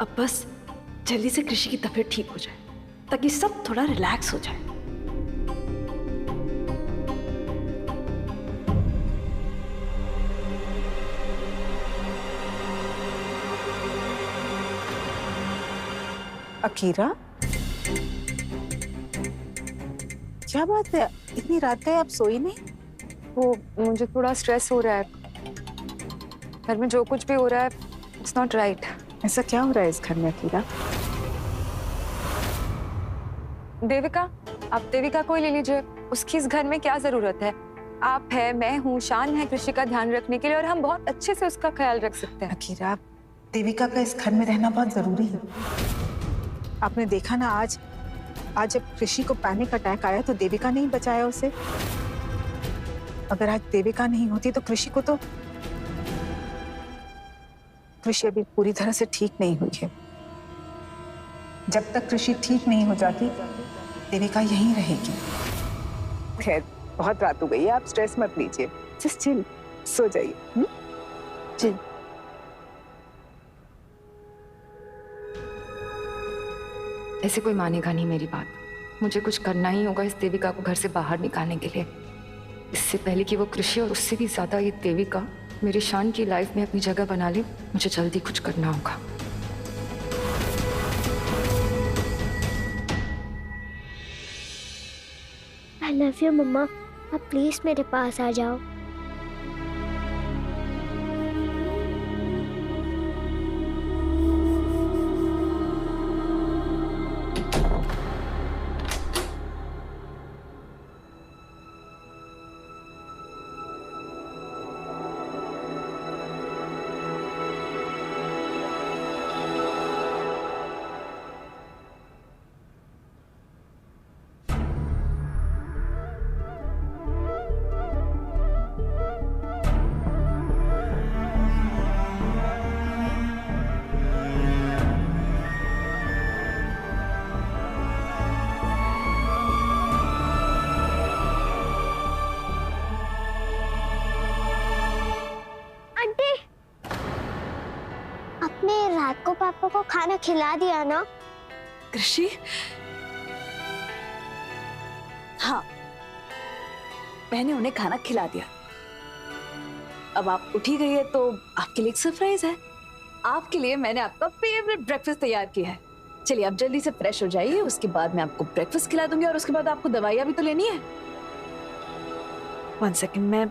अब बस जल्दी से कृषि की तबीयत ठीक हो जाए ताकि सब थोड़ा रिलैक्स हो जाए। अकीरा, क्या बात है, इतनी रात गए आप सोई नहीं? वो मुझे थोड़ा स्ट्रेस हो रहा है। घर में जो कुछ भी हो रहा है इट्स नॉट राइट। ऐसा क्या हो रहा है इस घर में अकीरा? देविका, आप देविका को ही ले लीजिए। उसकी इस घर में क्या जरूरत है? आप है, मैं हूँ, शान है कृषि का ध्यान रखने के लिए, और हम बहुत अच्छे से उसका ख्याल रख सकते हैं। अकीरा, देविका का इस घर में रहना बहुत जरूरी है। आपने देखा ना, आज जब कृषि को पैनिक अटैक आया तो देविका ने ही बचाया उसे। अगर आज देविका नहीं होती तो कृषि अभी पूरी तरह से ठीक नहीं हुई है। जब तक कृषि ठीक नहीं हो जाती देविका यहीं रहेगी। खैर, बहुत रात हो गई है, आप स्ट्रेस मत लीजिए, जस्ट चिल, सो जाइए। जी। ऐसे कोई मानेगा नहीं मेरी बात। मुझे कुछ करना ही होगा इस देविका को घर से बाहर निकालने के लिए। इससे पहले कि वो कृषि और उससे भी ज्यादा ये देविका मेरी शान की लाइफ में अपनी जगह बना ले, मुझे जल्दी कुछ करना होगा। आई लव यू मम्मा, आप प्लीज मेरे पास आ जाओ। आपने रात को पापा को खाना खिला दिया ना? कृषि, हाँ, मैंने उन्हें खाना खिला दिया। अब आप उठी गई है तो आपके लिए एक सरप्राइज है। आपके लिए मैंने आपका फेवरेट ब्रेकफास्ट तैयार किया है। चलिए आप जल्दी से फ्रेश हो जाइए, उसके बाद मैं आपको ब्रेकफास्ट खिला दूंगी और उसके बाद आपको दवाइयां भी तो लेनी है। 1 सेकंड, मैं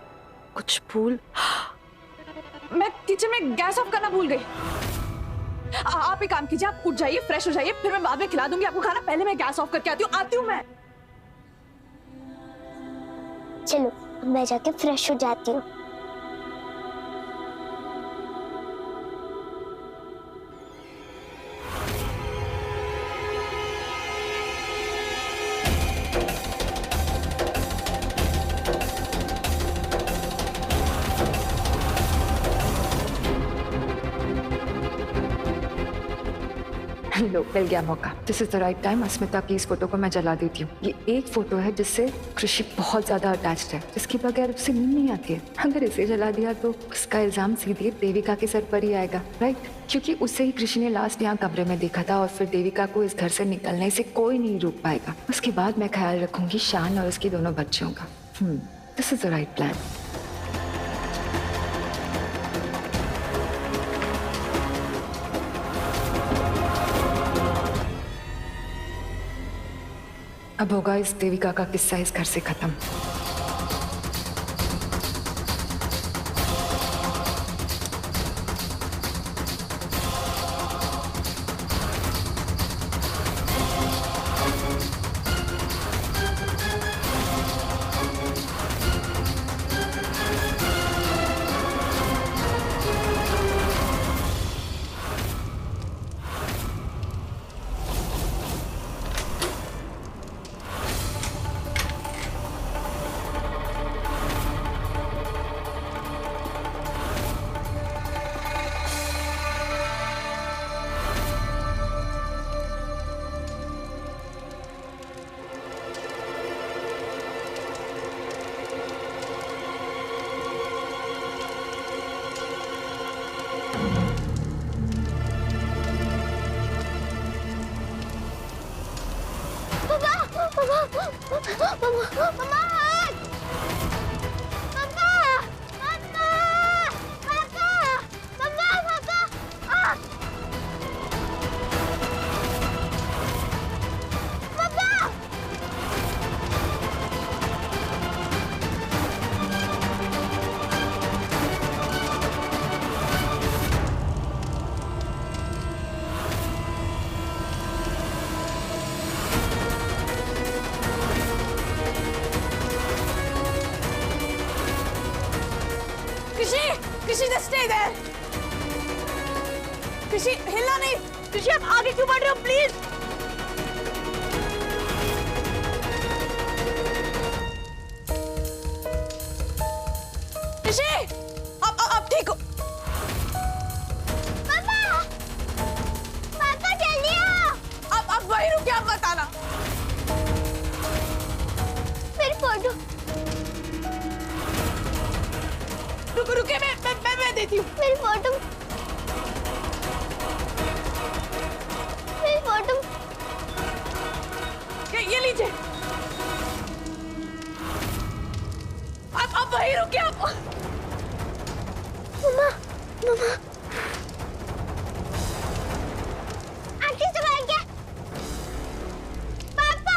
कुछ भूल, मैं किचन में गैस ऑफ करना भूल गई। आप एक काम कीजिए, आप उठ जाइए, फ्रेश हो जाइए, फिर मैं बाद में खिला दूंगी आपको खाना। पहले मैं गैस ऑफ करके आती हूँ मैं। चलो मैं जाके फ्रेश हो जाती हूँ। लो, मिल गया मौका। This is the right time. Asmita की इस फोटो को मैं जला देती हूँ। ये एक फोटो है जिससे कृषि बहुत ज्यादा अटैच्ड है, जिसके बगैर उसे नींद नहीं आती है। अगर इसे जला दिया तो उसका इल्जाम सीधे देविका के सर पर ही आएगा, राइट? क्योंकि उसे ही कृषि ने लास्ट यहाँ कमरे में देखा था, और फिर देविका को इस घर से निकलने से कोई नहीं रोक पाएगा। उसके बाद मैं ख्याल रखूंगी शान और उसकी दोनों बच्चों का। This is the right plan. अब होगा इस देविका का किस्सा इस घर से खत्म। कृषि just stay there. कृषि हिलना नहीं. कृषि आप आगे क्यों बढ़ रहे हो प्लीज. कृषि आप ठीक हो. पापा पापा जल्दी आओ. आप वही रुके. आप बताना. मेरी फोटो. रुके मैं देती हूँ. मेरी फोटो. मेरी फोटो. ये लीजिए. आप वही रुके. आप मम्मा मम्मा आंटी से भाग गया. पापा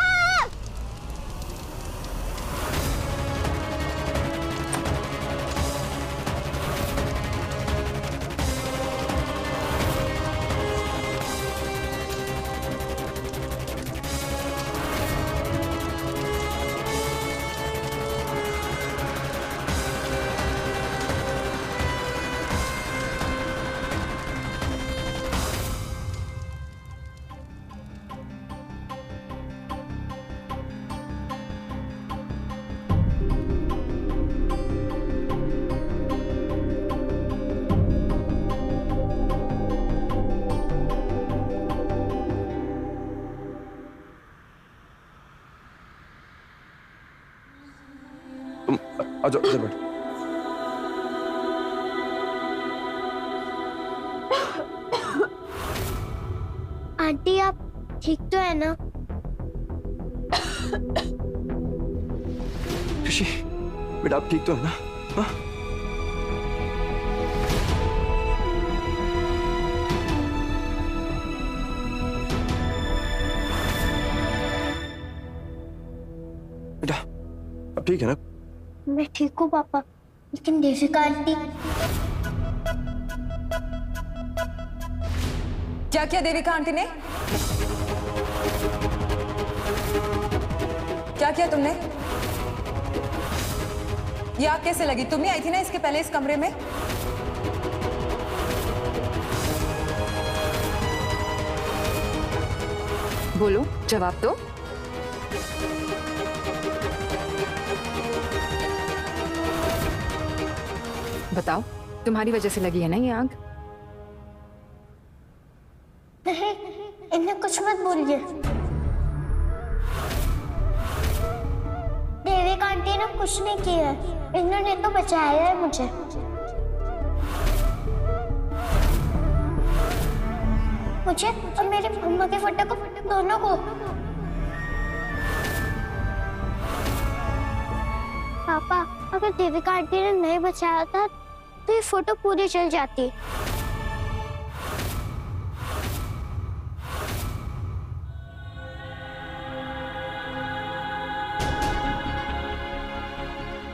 आ जाओ इधर बैठ. आंटी आप ठीक तो है ना. ऋषि बेटा आप ठीक तो है ना? हाँ? बेटा अब ठीक है ना? मैं ठीक हूँ पापा, लेकिन देविका आंटी. क्या किया देविका आंटी ने? क्या किया तुमने? ये आग कैसे लगी? तुम ही आई थी ना इसके पहले इस कमरे में? बोलो, जवाब दो. बताओ, तुम्हारी वजह से लगी है ना ये आग? नहीं, इन्हें कुछ मत बोलिए. देविका आंटी ने कुछ नहीं किया है. इन्होंने तो बचाया है मुझे. मुझे और मेरे मम्मा के फोटो को, दोनों को. पापा, अगर देविका आंटी ने नहीं बचाया था तो ये फोटो पूरी जल जाती.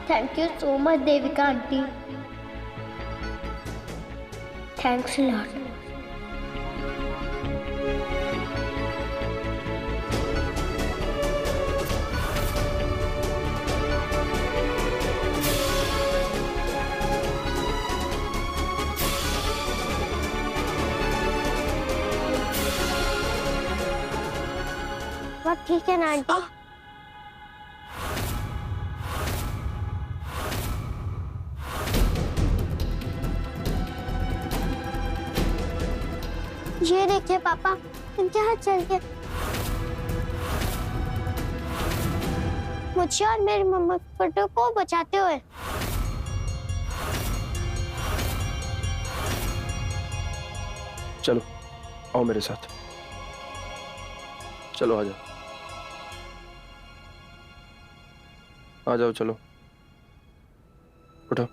Thank you so much Devika aunty. Thanks a lot. ठीक है ना आंटी? ये देखिए पापा, इनके हाथ चल गए. मुझे और मेरी मम्मा के फोटो को बचाते हुए. चलो आओ मेरे साथ. चलो आ जाओ. आ जाओ, चलो उठो।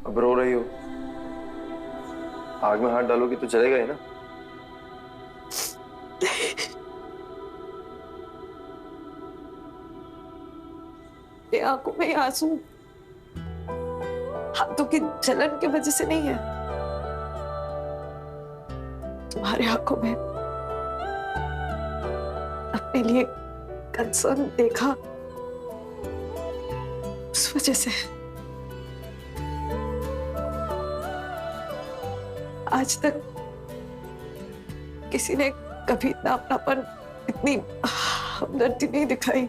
अब रो रही हो? आग में हाथ डालोगी तो जलेगा ही ना। ये आंखों में आंसू हाथों की जलन की वजह से नहीं है, तुम्हारे आंखों में अपने लिए कंसर्न देखा उस वजह से। आज तक किसी ने कभी इतना अपनापन, इतनी हमदर्दी नहीं दिखाई।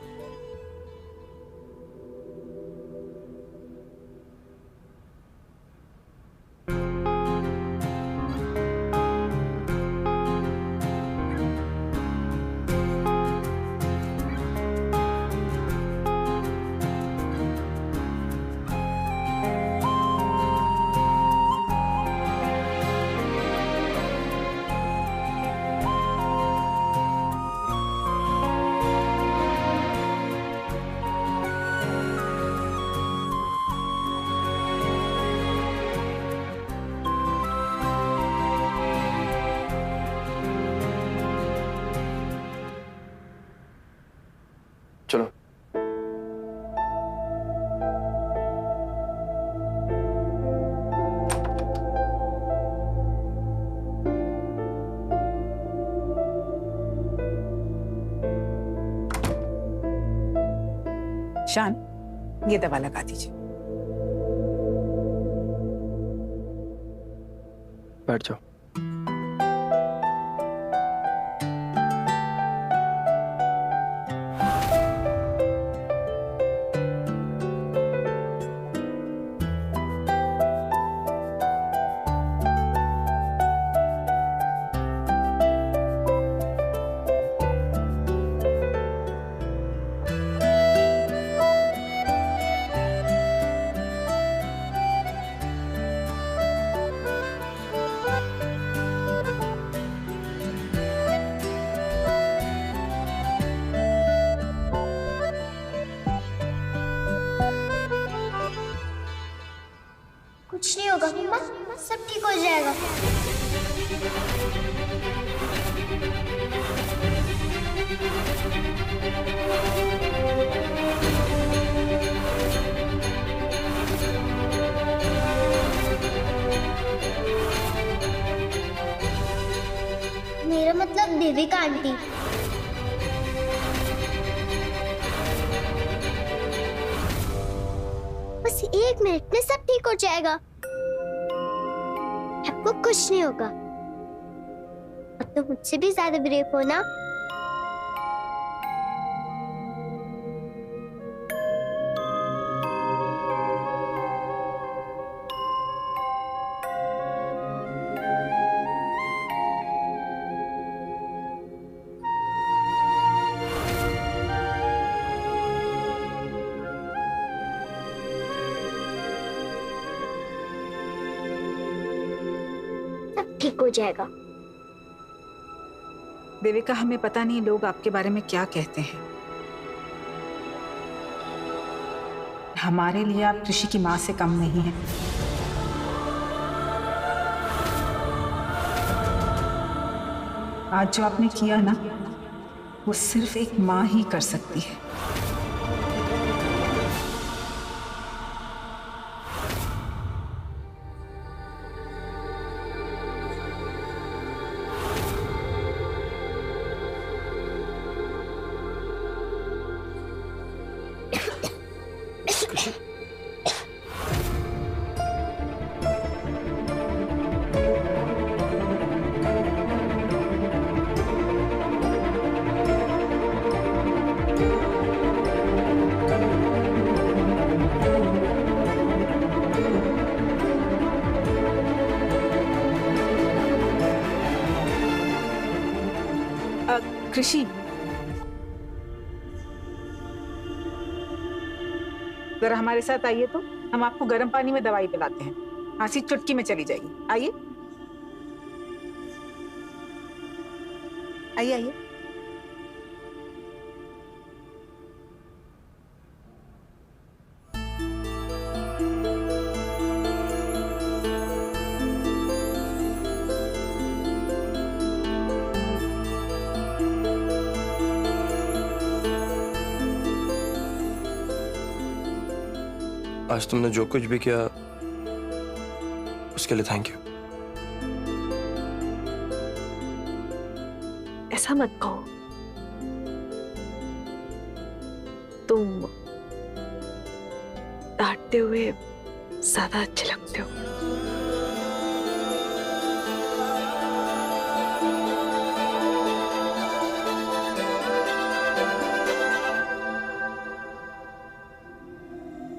चलो शान, ये दवा लगा दीजिए। बैठ जाओ। कुछ नहीं होगा मम्मा, सब ठीक हो जाएगा। मेरा मतलब देविका आंटी। बस 1 मिनट में सब ठीक हो जाएगा, आपको कुछ नहीं होगा। अब तो मुझसे भी ज्यादा ब्रेव हो ना। सब ठीक हो जाएगा। देविका, हमें पता नहीं लोग आपके बारे में क्या कहते हैं। हमारे लिए आप ऋषि की माँ से कम नहीं है। आज जो आपने किया ना, वो सिर्फ एक माँ ही कर सकती है। कृषि, जरा हमारे साथ आइए तो हम आपको गर्म पानी में दवाई पिलाते हैं। खांसी चुटकी में चली जाएगी। आइए आइए आइए। आज तुमने जो कुछ भी किया उसके लिए थैंक यू। ऐसा मत कहो, तुम डांटते हुए ज्यादा अच्छे लगते हो।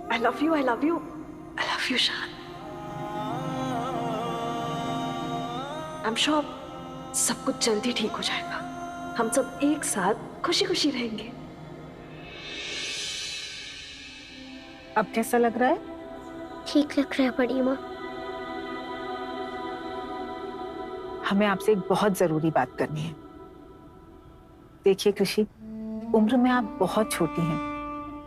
I love you, I love you, I love you, शान। I'm sure सब कुछ जल्दी ठीक हो जाएगा। हम सब एक साथ खुशी खुशी रहेंगे। अब कैसा लग रहा है? ठीक लग रहा है बड़ी माँ। हमें आपसे एक बहुत जरूरी बात करनी है। देखिए कृषि, उम्र में आप बहुत छोटी हैं,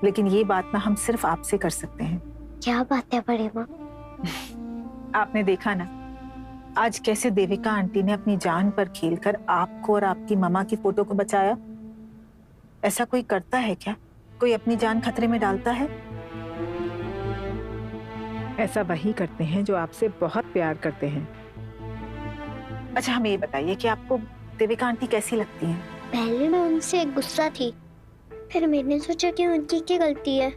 लेकिन ये बात ना हम सिर्फ आपसे कर सकते हैं। क्या बात है बड़ी माँ? आपने देखा ना आज कैसे देविका आंटी ने अपनी जान पर खेलकर आपको और आपकी मम्मा की फोटो को बचाया। ऐसा कोई करता है क्या? कोई अपनी जान खतरे में डालता है? ऐसा वही करते हैं जो आपसे बहुत प्यार करते हैं। अच्छा हमें ये बताइए कि आपको देविका आंटी कैसी लगती हैं? पहले मैं उनसे गुस्सा थी, फिर मैंने सोचा कि उनकी क्या गलती है।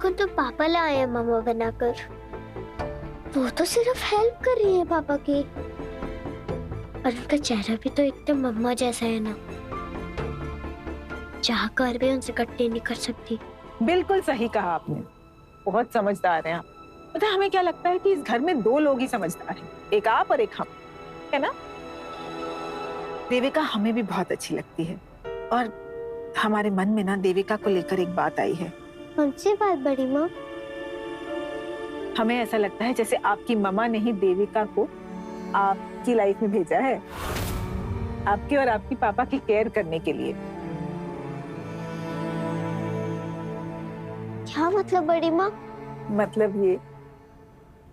खुद तो पापा लाए हैं मामा बनाकर, वो तो सिर्फ हेल्प कर रही है पापा की। और उनका चेहरा भी तो एकदम मम्मा जैसा है ना, चाह कर भी उनसे कट नहीं कर सकती। बिल्कुल सही कहा आपने, बहुत समझदार हैं आप। पता है हमें क्या लगता है कि इस घर में दो लोग ही समझदार हैं, एक आप और एक हम, है ना? देविका हमें भी बहुत अच्छी लगती है और हमारे मन में ना देविका को लेकर एक बात आई है। कौन सी बात बड़ी माँ? हमें ऐसा लगता है जैसे आपकी मम्मा ने ही देविका को आपकी लाइफ में भेजा है, आपके और आपकी पापा की केयर करने के लिए। क्या मतलब बड़ी माँ? मतलब ये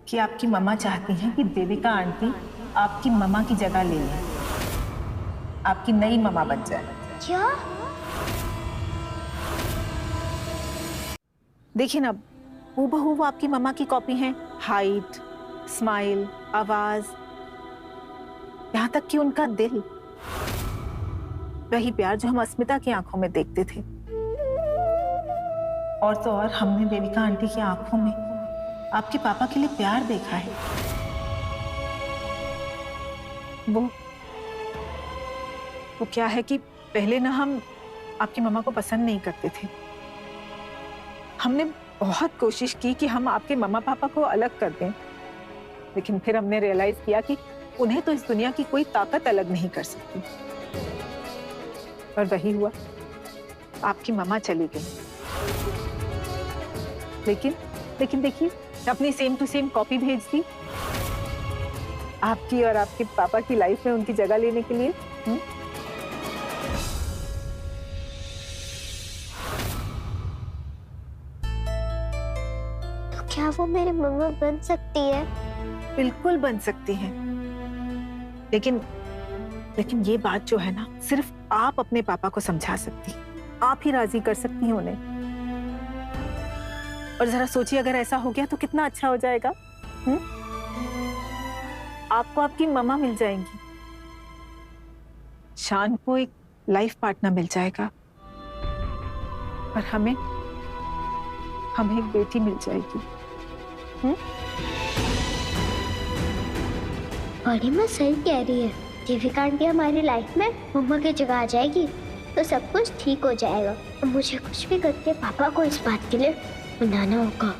कि आपकी मम्मा चाहती हैं कि देविका आंटी आपकी मम्मा की जगह ले लें, आपकी नई मम्मा बन जाए। क्या? देखिए ना, हूबहू वो आपकी मम्मा की कॉपी हैं। हाइट, स्माइल, आवाज, यहाँ तक कि उनका दिल। वही प्यार जो हम अस्मिता की आंखों में देखते थे। और तो और हमने देविका आंटी की आंखों में आपके पापा के लिए प्यार देखा है। वो क्या है कि पहले ना हम आपकी मम्मा को पसंद नहीं करते थे। हमने बहुत कोशिश की कि हम आपके मम्मा पापा को अलग कर दें, लेकिन फिर हमने रियलाइज किया कि उन्हें तो इस दुनिया की कोई ताकत अलग नहीं कर सकती। और वही हुआ, आपकी मम्मा चली गई। लेकिन देखिए, अपनी सेम टू सेम कॉपी भेज दी आपकी और आपके पापा की लाइफ में उनकी जगह लेने के लिए। तो क्या वो मेरी मम्मा बन सकती है? बिल्कुल बन सकती हैं, लेकिन ये बात जो है ना, सिर्फ आप अपने पापा को समझा सकती, आप ही राजी कर सकती हैं उन्हें। और जरा सोचिए, अगर ऐसा हो गया तो कितना अच्छा हो जाएगा। आपको आपकी मम्मा मिल जाएंगी, शान को एक लाइफ पार्टनर मिल जाएगा, और हमें एक बेटी मिल जाएगी। बड़ी माँ सही कह रही है, देविका आंटी हमारी लाइफ में मम्मा की जगह आ जाएगी तो सब कुछ ठीक हो जाएगा। और मुझे कुछ भी करके पापा को इस बात के लिए मनाना होगा।